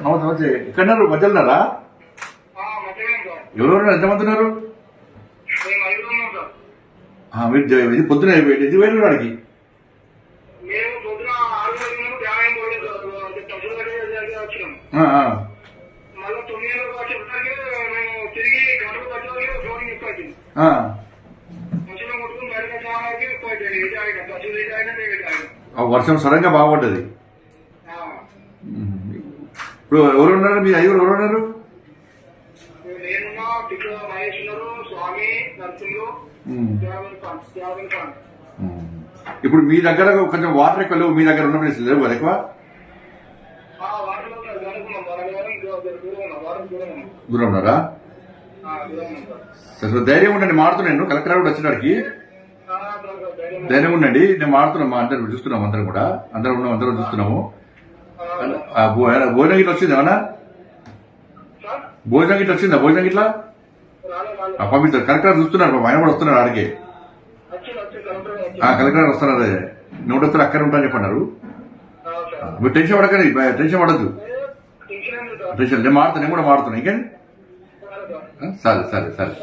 నమస్తే నమస్తే ఎక్కడున్నారు మధ్యలో ఉన్నారా? ఎవరెవరు ఎంతమంది ఉన్నారు? మీరు ఇది పొద్దున ఇది పోయిన వాడికి వర్షం సడన్ గా బాగుపడ్డది. ఇప్పుడు ఎవరు ఉన్నారు? మీ ఐదుగురు ఎవరు ఉన్నారు? ఇప్పుడు మీ దగ్గర కొంచెం వాటర్ ఎక్కువ లేవు, మీ దగ్గర ఉన్న ప్లేస్ లేవు కదా ఎక్కువ? దూరం ఉన్నారా? సరే ధైర్యం ఉండండి, మాడుతున్నాను. కలెక్టర్ కూడా వచ్చినాడికి ధైర్యం ఉండండి. నేను మాడుతున్నాం, అందరం చూస్తున్నాం, అందరం కూడా అందరం చూస్తున్నాము. భోజనం గిట్ల వచ్చింది ఏమన్నా? భోజనం గిట్ల వచ్చిందా? భోజనం గిట్లా పంపిస్తారు. కలెక్టర్ చూస్తున్నారు, ఆయన కూడా వస్తున్నారు ఆడికి. కలెక్టర్ వస్తున్నారు, నోటి వస్తారు అక్కడ ఉంటా అని చెప్పన్నారు. మీరు టెన్షన్ పడకండి, టెన్షన్ పడద్దు. టెన్షన్ నేను కూడా మాడుతున్నా. ఇంకేంటి? సరే సరే సరే.